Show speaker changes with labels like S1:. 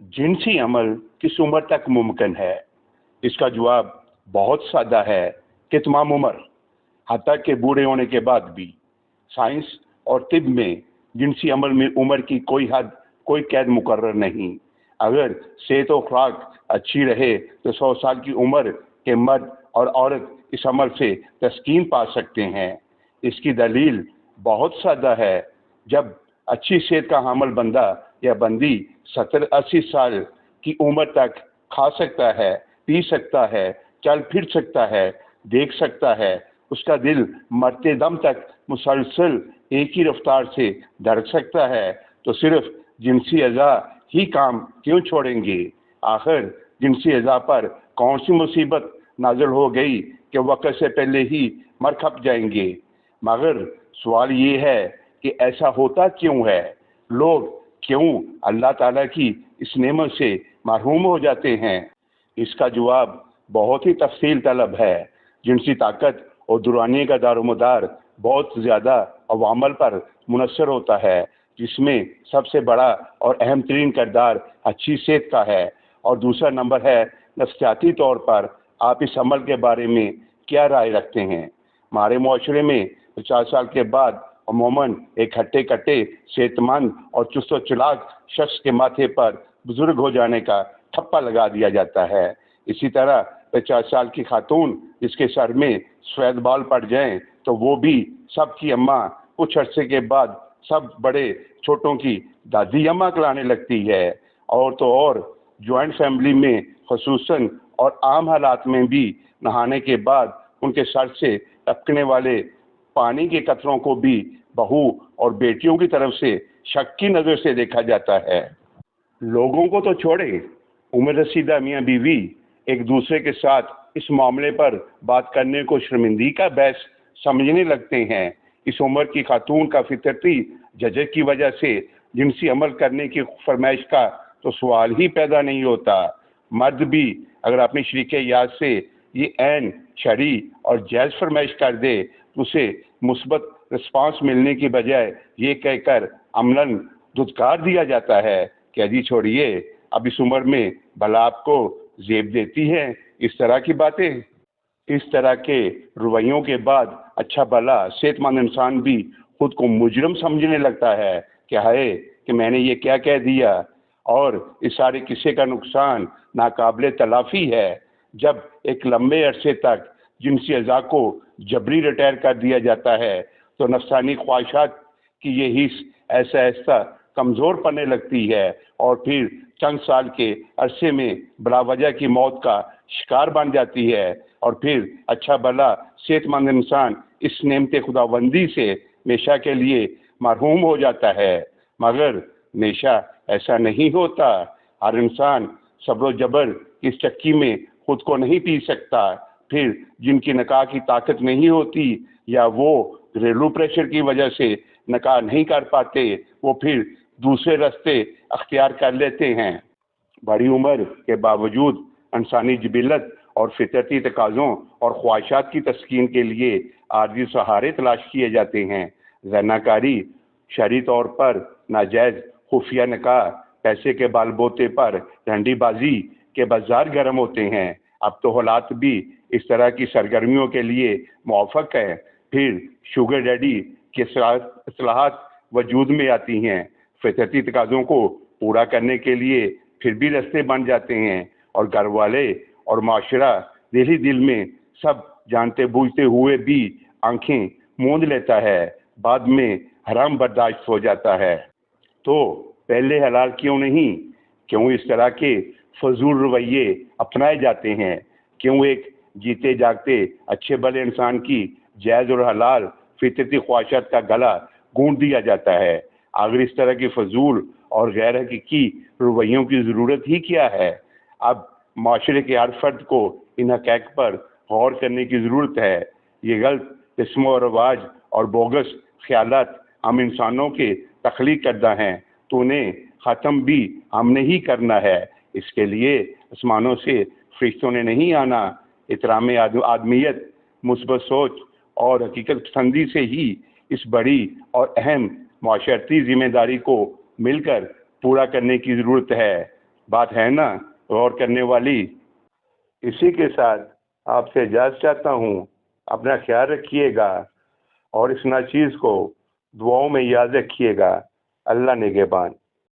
S1: जिनसी अमल किस उम्र तक मुमकिन है? इसका जवाब बहुत सादा है कि तमाम उम्र, हत्ता के बूढ़े होने के बाद भी। साइंस और तिब में जिनसी अमल में उम्र की कोई हद, कोई कैद मुकर्रर नहीं। अगर सेहत और खुराक अच्छी रहे तो 100 साल की उम्र के मर्द और औरत इस अमल से तस्कीन पा सकते हैं। इसकी दलील बहुत सादा है। जब अच्छी सेहत का हामिल बंदा या बंदी 70-80 साल की उम्र तक खा सकता है, पी सकता है, चल फिर सकता है, देख सकता है, उसका दिल मरते दम तक मुसलसल एक ही रफ्तार से धड़क सकता है, तो सिर्फ जिनसी अज़ा ही काम क्यों छोड़ेंगे? आखिर जिनसी अज़ा पर कौन सी मुसीबत नाज़िल हो गई कि वक्त से पहले ही मर खप जाएंगे? मगर सवाल ये है कि ऐसा होता क्यों है? लोग क्यों अल्लाह ताला की इस नेमत से महरूम हो जाते हैं? इसका जवाब बहुत ही तफसील तलब है। जिनसी ताकत और दुरानी का दारोमदार बहुत ज़्यादा अवामल पर मुनसर होता है, जिसमें सबसे बड़ा और अहम तरीन किरदार अच्छी सेहत का है, और दूसरा नंबर है नफ्सियाती तौर पर आप इस अमल के बारे में क्या राय रखते हैं? हमारे माशरे में 50 साल के बाद अमूमन एक हट्टे कट्टे सेहतमंद और चुस्त व चलाक शख्स के माथे पर बुजुर्ग हो जाने का ठप्पा लगा दिया जाता है। इसी तरह 50 साल की खातून जिसके सर में सफ़ेद बाल पड़ जाएं तो वो भी सबकी अम्मा कुछ अरसे के बाद सब बड़े छोटों की दादी अम्मा कहलाने लगती है। और तो और जॉइंट फैमिली में खसूसन और आम हालात में भी नहाने के बाद उनके सर से टपकने वाले पानी के कतरों को भी बहू और बेटियों की तरफ से शक की नज़र से देखा जाता है। लोगों को तो छोड़े, उम्र रसीदा मियाँ बीवी एक दूसरे के साथ इस मामले पर बात करने को शर्मिंदगी का बहस समझने लगते हैं। इस उम्र की खातून का फितरती झझक की वजह से जिनसी अमल करने की फरमाइश का तो सवाल ही पैदा नहीं होता। मर्द भी अगर अपनी शरीक याद से ये ऐन शरी और जायज़ फरमाइश कर दे तो उसे मुस्बत रिस्पांस मिलने की बजाय ये कहकर अमलन धुतकार दिया जाता है कि अजी छोड़िए, अब इस उम्र में भला आपको जेब देती है। इस तरह की बातें, इस तरह के रवैयों के बाद अच्छा भला सेहतमंद इंसान भी खुद को मुजरम समझने लगता है कि हाय कि मैंने ये क्या कह दिया। और इस सारे किस्से का नुकसान नाकाबिले तलाफ़ी है। जब एक लंबे अरसे तक जिनसी अज़ा को जबरी रिटायर कर दिया जाता है तो नफसानी ख्वाहिशात की ये हिस्स ऐसा ऐसा कमज़ोर पड़ने लगती है और फिर चंद साल के अरसे में बिलावजह की मौत का शिकार बन जाती है। और फिर अच्छा भला सेहतमंद इंसान इस नेमत खुदाबंदी से हमेशा के लिए महरूम हो जाता है। मगर हमेशा ऐसा नहीं होता। हर इंसान सब्र जबर की इस चक्की में खुद को नहीं पी सकता। फिर जिनकी निकाह की ताकत नहीं होती या वो घरेलू प्रेशर की वजह से निकाह नहीं कर पाते, वो फिर दूसरे रास्ते अख्तियार कर लेते हैं। बड़ी उम्र के बावजूद इंसानी जिबिलत और फितरती तकाज़ों और ख्वाहिशात की तस्कीन के लिए आर्जी सहारे तलाश किए जाते हैं। ज़नाकारी, शरई तौर पर नाजायज़ खुफिया निकाह, पैसे के बालबोते पर झंडीबाजी के बाजार गर्म होते हैं। अब तो हालात भी इस तरह की सरगर्मियों के लिए मुआफ़क़ है। फिर शुगर डैडी की इस्लाहात वजूद में आती हैं। फितरती तकाज़ों को पूरा करने के लिए फिर भी रास्ते बन जाते हैं और घर वाले और माशरा दिल ही दिल में सब जानते बूझते हुए भी आंखें मूंद लेता है। बाद में हराम बर्दाश्त हो जाता है। तो पहले हलाल क्यों नहीं? क्यों इस तरह के फजूल रवैये अपनाए जाते हैं? क्यों एक जीते जागते अच्छे भले इंसान की जायज़ और हलाल फितरती ख्वाहिशात का गला गूंद दिया जाता है? अगर इस तरह की फजूल और गैर हकीकी रवैयों की ज़रूरत ही क्या है? अब माशरे के हर फर्द को इन हक़ैक़ पर गौर करने की ज़रूरत है। ये गलत रस्म और रवाज और बोगस ख्यालात हम इंसानों के तख्लीक करदा हैं, तो उन्हें ख़त्म भी हमने ही करना है। इसके लिए आसमानों से फरिश्तों ने नहीं आना। एहतराम आदमियत, मुस्बत सोच और हकीकत पसंदी से ही इस बड़ी और अहम माशरती जिम्मेदारी को मिलकर पूरा करने की ज़रूरत है। بات ہے نا غور کرنے والی؟ اسی کے ساتھ آپ سے اجازت چاہتا ہوں. اپنا خیال رکھیے گا اور اس ناچیز کو دعاؤں میں یاد رکھیے گا. اللہ نگہبان.